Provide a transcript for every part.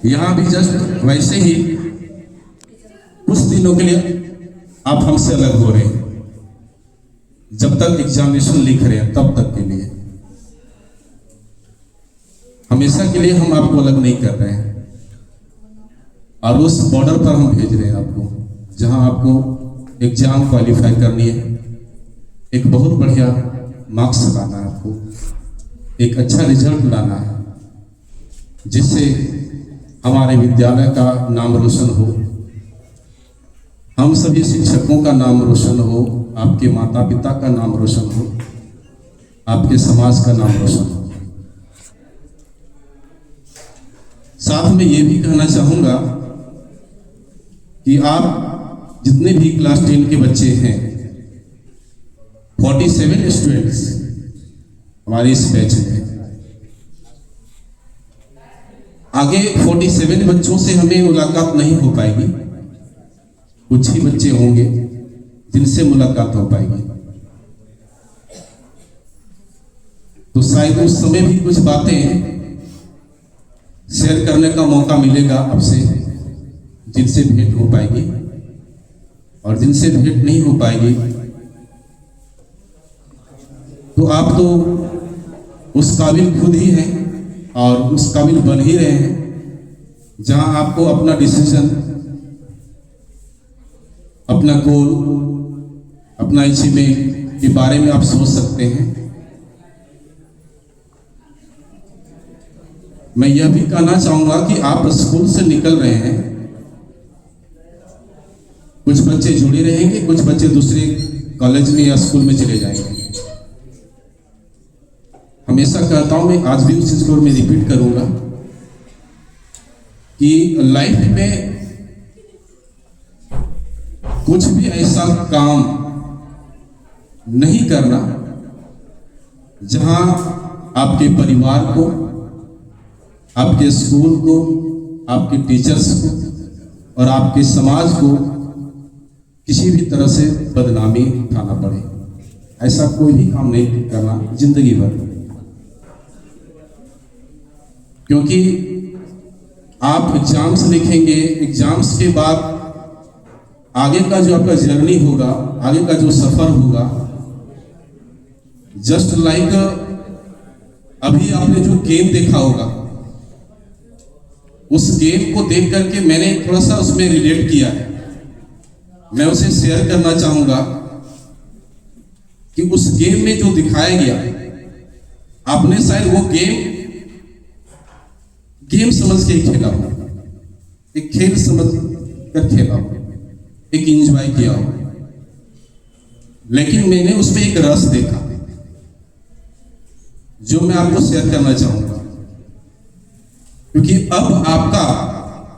यहाँ भी जस्ट वैसे ही कुछ दिनों के लिए आप हमसे अलग हो रहे हैं, जब तक एग्जामिनेशन लिख रहे हैं तब तक के लिए, हमेशा के लिए हम आपको अलग नहीं कर रहे हैं। और उस बॉर्डर पर हम भेज रहे हैं आपको, जहां आपको एग्जाम क्वालिफाई करनी है, एक बहुत बढ़िया मार्क्स लाना है, आपको एक अच्छा रिजल्ट लाना है, जिससे हमारे विद्यालय का नाम रोशन हो, हम सभी शिक्षकों का नाम रोशन हो, आपके माता पिता का नाम रोशन हो, आपके समाज का नाम रोशन हो। साथ में ये भी कहना चाहूँगा कि आप जितने भी क्लास 10 के बच्चे हैं, 47 स्टूडेंट्स हमारे इस बैच में, आगे 47 बच्चों से हमें मुलाकात नहीं हो पाएगी, कुछ ही बच्चे होंगे जिनसे मुलाकात हो पाएगी। तो शायद उस समय भी कुछ बातें शेयर करने का मौका मिलेगा आपसे, जिनसे भेंट हो पाएगी, और जिनसे भेंट नहीं हो पाएगी तो आप तो उस काबिल खुद ही हैं और उस काबिल बन ही रहे हैं, जहां आपको अपना डिसीजन, अपना गोल, अपना अचीवमेंट के बारे में आप सोच सकते हैं। मैं यह भी कहना चाहूंगा कि आप स्कूल से निकल रहे हैं, कुछ बच्चे जुड़े रहेंगे, कुछ बच्चे दूसरे कॉलेज में या स्कूल में चले जाएंगे। हमेशा कहता हूं, मैं आज भी उस चीज को मैं रिपीट करूंगा कि लाइफ में कुछ भी ऐसा काम नहीं करना जहां आपके परिवार को, आपके स्कूल को, आपके टीचर्स को और आपके समाज को किसी भी तरह से बदनामी उठाना पड़े। ऐसा कोई भी काम नहीं करना जिंदगी भर, क्योंकि आप एग्जाम्स लिखेंगे, एग्जाम्स के बाद आगे का जो आपका जर्नी होगा, आगे का जो सफर होगा, जस्ट लाइक अभी आपने जो गेम देखा होगा, उस गेम को देख करके मैंने थोड़ा सा उसमें रिलेट किया है, मैं उसे शेयर करना चाहूंगा कि उस गेम में जो दिखाया गया, आपने शायद वो गेम समझ के खेला हो, एक खेल समझ कर खेला हो, एक एंजॉय किया हो, लेकिन मैंने उसमें एक रस देखा जो मैं आपको शेयर करना चाहूंगा, क्योंकि अब आपका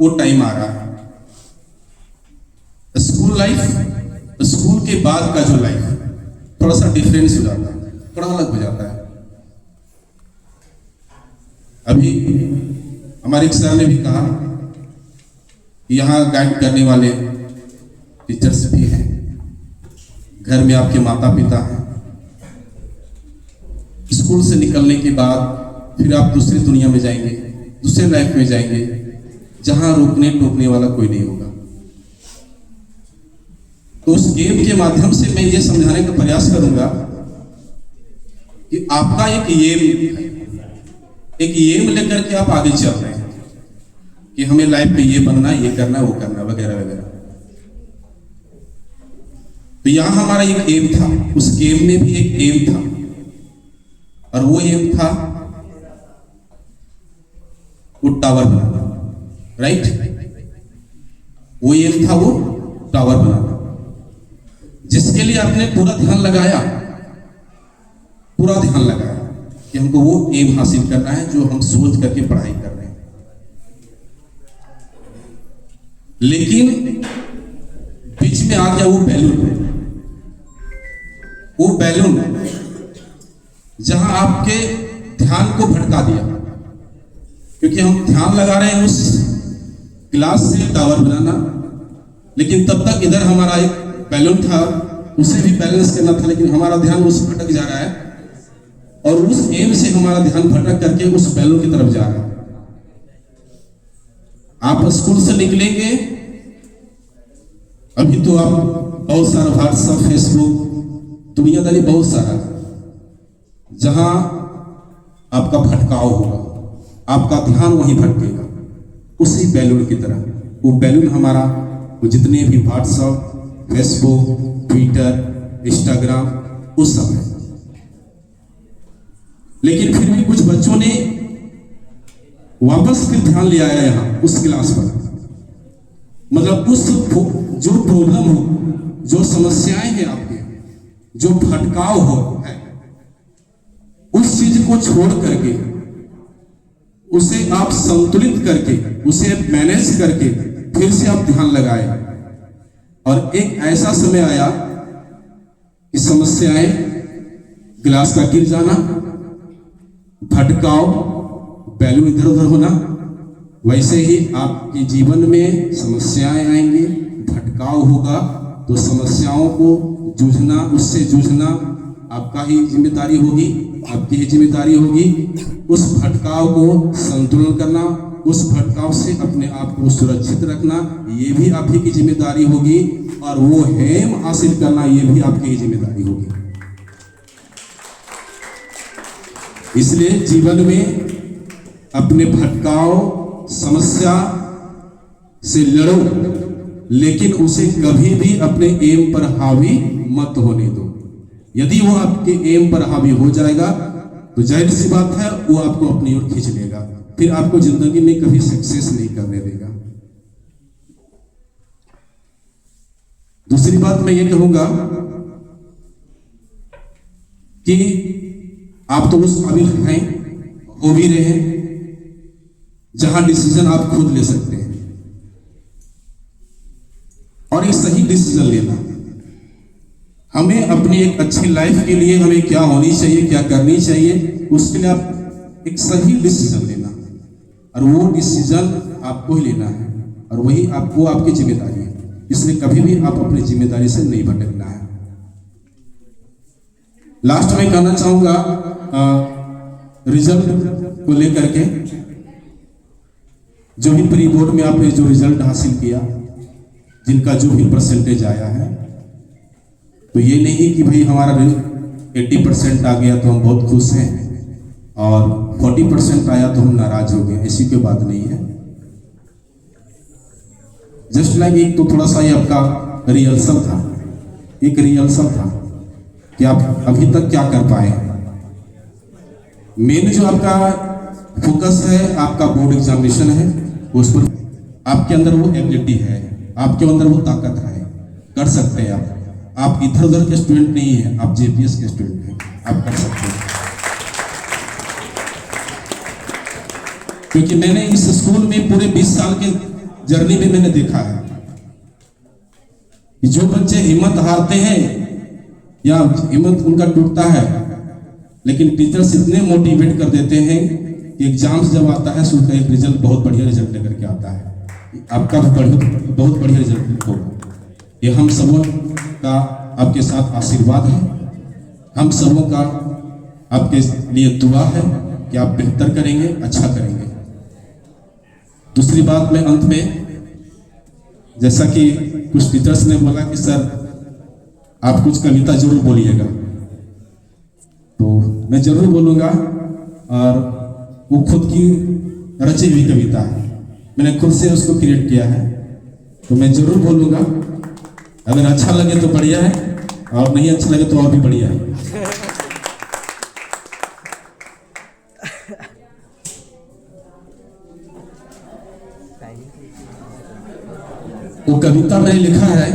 वो टाइम आ रहा है। स्कूल लाइफ, स्कूल के बाद का जो लाइफ थोड़ा सा डिफरेंस हो जाता है, थोड़ा अलग हो जाता है। अभी हमारे एक सर ने भी कहा कि यहाँ गाइड करने वाले टीचर्स भी हैं, घर में आपके माता पिता हैं, स्कूल से निकलने के बाद फिर आप दूसरी दुनिया में जाएंगे, दूसरे लाइफ में जाएंगे, जहां रोकने टोकने वाला कोई नहीं होगा। तो उस गेम के माध्यम से मैं ये समझाने का प्रयास करूंगा कि आपका एक एम लेकर के आप आगे चल रहे हैं कि हमें लाइफ में ये बनना, ये करना, वो करना, वगैरह वगैरह। तो यहां हमारा एक एम था, उस गेम में भी एक एम था, और वो एम था वो टावर बनाना, राइट? वो एम था वो टावर बनाना, जिसके लिए आपने पूरा ध्यान लगाया कि हमको वो एम हासिल करना है जो हम सोच करके पढ़ाई कर रहे हैं। लेकिन बीच में आ गया वो बैलून जहां आपके ध्यान को भटका दिया, क्योंकि हम ध्यान लगा रहे हैं उस क्लास से टावर बनाना, लेकिन तब तक इधर हमारा एक बैलून था, उसे भी बैलेंस करना था, लेकिन हमारा ध्यान उस भटक जा रहा है, और उस एम से हमारा ध्यान भटक करके उस बैलून की तरफ जा रहा है। आप स्कूल से निकलेंगे, अभी तो आप बहुत सारा व्हाट्सएप, फेसबुक, दुनियादारी बहुत सारा, जहां आपका भटकाव होगा, आपका ध्यान वहीं भटकेगा, उसी बैलून की तरह। वो बैलून हमारा, वो जितने भी व्हाट्सएप, फेसबुक, ट्विटर, इंस्टाग्राम, उस सब है। लेकिन फिर भी कुछ बच्चों ने वापस फिर ध्यान ले आया यहाँ उस क्लास पर, मतलब उस जो प्रॉब्लम हो, जो समस्याएं हैं आपके, जो भटकाव हो है, उस चीज को छोड़ करके उसे आप संतुलित करके, उसे मैनेज करके फिर से आप ध्यान लगाए। और एक ऐसा समय आया कि समस्याएं, गिलास का गिर जाना, भटकाव, बैलून इधर उधर होना, वैसे ही आपके जीवन में समस्याएं आएंगी, भटकाव होगा, तो समस्याओं को जूझना, उससे जूझना आपका ही जिम्मेदारी होगी, आपकी ही जिम्मेदारी होगी। उस भटकाव को संतुलन करना, उस भटकाव से अपने आप को सुरक्षित रखना, ये भी आप ही की जिम्मेदारी होगी। और वो हेम हासिल करना, ये भी आपकी ही जिम्मेदारी होगी। इसलिए जीवन में अपने भटकाव, समस्या से लड़ो, लेकिन उसे कभी भी अपने एम पर हावी मत होने दो। यदि वो आपके एम पर हावी हो जाएगा तो जाहिर सी बात है वो आपको अपनी ओर खींच लेगा, फिर आपको जिंदगी में कभी सक्सेस नहीं करने देगा। दूसरी बात मैं ये कहूंगा कि आप तो उस काबिल हैं, हो भी रहे हैं, जहां डिसीजन आप खुद ले सकते हैं, और एक सही डिसीजन लेना। हमें अपनी एक अच्छी लाइफ के लिए हमें क्या होनी चाहिए, क्या करनी चाहिए, उसके लिए आप एक सही डिसीजन लेना, और वो डिसीजन आपको ही लेना है, और वही आपको, आपकी जिम्मेदारी है। इसलिए कभी भी आप अपनी जिम्मेदारी से नहीं भटकना है। लास्ट में कहना चाहूंगा रिजल्ट को लेकर के, जो भी प्री बोर्ड में आपने जो रिजल्ट हासिल किया, जिनका जो भी परसेंटेज आया है, तो ये नहीं कि भाई हमारा 80% आ गया तो हम बहुत खुश हैं और 40% आया तो हम नाराज हो गए, ऐसी कोई बात नहीं है। जस्ट लाइक एक तो थोड़ा सा ये आपका रिहर्सल था, एक रिहर्सल था कि आप अभी तक क्या कर पाए। मेन जो आपका फोकस है, आपका बोर्ड एग्जामिनेशन है, उस पर आपके अंदर वो एबिलिटी है, आपके अंदर वो ताकत है, कर सकते हैं आप इधर उधर के स्टूडेंट नहीं है, आप जेपीएस के स्टूडेंट हैं, आप कर सकते हैं। क्योंकि मैंने इस स्कूल में पूरे 20 साल के जर्नी में मैंने देखा है कि जो बच्चे हिम्मत हारते हैं या हिम्मत उनका टूटता है, लेकिन टीचर्स इतने मोटिवेट कर देते हैं कि एग्जाम्स जब आता है तो उसका एक रिजल्ट, बहुत बढ़िया रिजल्ट लेकर के आता है, आपका बहुत बढ़िया रिजल्ट होगा। ये हम सबों का आपके साथ आशीर्वाद है, हम सबों का आपके लिए दुआ है कि आप बेहतर करेंगे, अच्छा करेंगे। दूसरी बात मैं अंत में, जैसा कि कुछ टीचर्स ने बोला कि सर आप कुछ कविता जरूर बोलिएगा, तो मैं जरूर बोलूँगा, और वो खुद की रची हुई कविता है, मैंने खुद से उसको क्रिएट किया है, तो मैं जरूर बोलूँगा। अगर अच्छा लगे तो बढ़िया है, और नहीं अच्छा लगे तो और भी बढ़िया है। वो कविता मैंने लिखा है,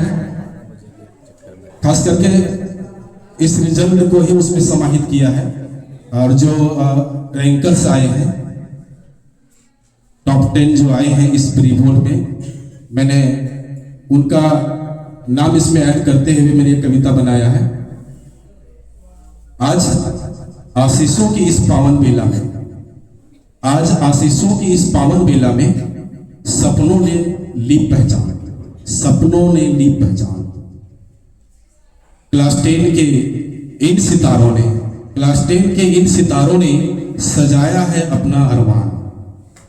खास करके इस रिजल्ट को ही उसमें समाहित किया है, और जो रैंकर्स आए हैं, टॉप 10 जो आए हैं इस प्री बोर्ड में, मैंने उनका नाम इसमें ऐड करते हुए मैंने एक कविता बनाया है। आज आशीषों की इस पावन बेला में, आज आशीषों की इस पावन बेला में, सपनों ने ली पहचान, सपनों ने ली पहचान। क्लास 10 के इन सितारों ने, क्लास 10 के इन सितारों ने सजाया है अपना अरमान।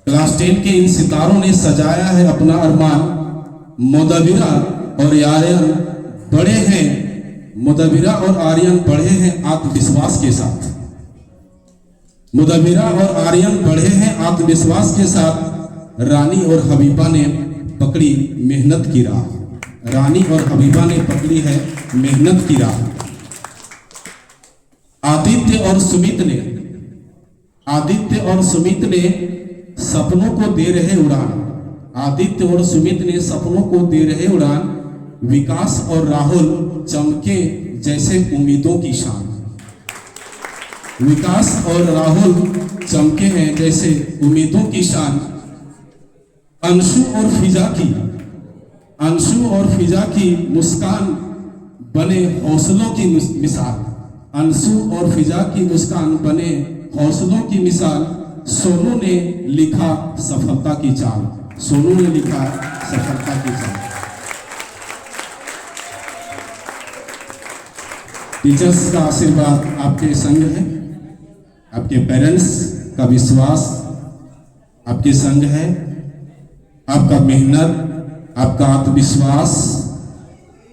क्लास 10 के इन सितारों ने सजाया है अपना अरमान। मुदव्विरा और आर्यन बढ़े हैं, मुदव्विरा और आर्यन बढ़े हैं आत्मविश्वास के साथ। मुदव्विरा और आर्यन बढ़े हैं आत्मविश्वास के साथ। रानी और हबीबा ने पकड़ी मेहनत की राह। रानी और हबीबा ने पकड़ी है मेहनत की राह। आदित्य और सुमित ने सपनों को दे रहे उड़ान। आदित्य और सुमित ने सपनों को दे रहे उड़ान। विकास और राहुल चमके जैसे उम्मीदों की शान। विकास और राहुल चमके हैं जैसे उम्मीदों की शान। अंशु और फिजा की मुस्कान बने हौसलों की मिसाल। अंशु और फिजा की मुस्कान बने हौसलों की मिसाल। सोनू ने लिखा सफलता की चाल। सोनू ने लिखा सफलता की चाल। टीचर्स का आशीर्वाद आपके संग है, आपके पेरेंट्स का विश्वास आपके संग है, आपका मेहनत, आपका आत्मविश्वास,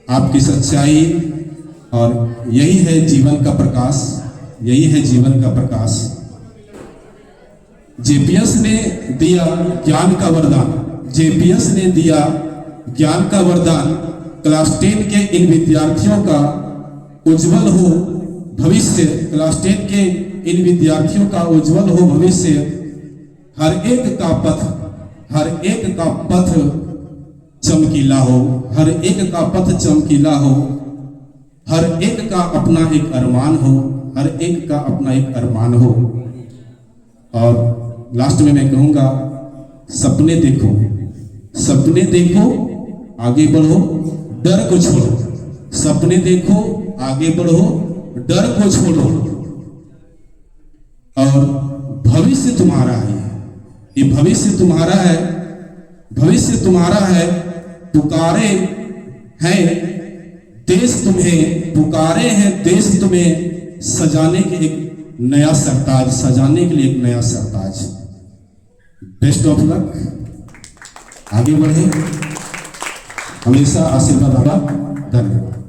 आपकी सच्चाई, और यही है जीवन का प्रकाश। यही है जीवन का प्रकाश। जेपीएस ने दिया ज्ञान का वरदान। जेपीएस ने दिया ज्ञान का वरदान। क्लास 10 के इन विद्यार्थियों का उज्जवल हो भविष्य। क्लास 10 के इन विद्यार्थियों का उज्जवल हो भविष्य। हर एक का पथ चमकीला हो। हर एक का पथ चमकीला हो। हर एक का अपना एक अरमान हो। हर एक का अपना एक अरमान हो। और लास्ट में मैं कहूंगा, सपने देखो, सपने देखो, आगे बढ़ो, डर को छोड़ो। सपने देखो, आगे बढ़ो, डर को छोड़ो। और भविष्य तुम्हारा है। ये भविष्य तुम्हारा है। भविष्य तुम्हारा है। पुकारे हैं देश तुम्हें, पुकारे हैं देश तुम्हें सजाने के एक नया सरताज, सजाने के लिए एक नया सरताज। बेस्ट ऑफ लक, आगे बढ़े, हमेशा आशीर्वाद होगा। धन्यवाद।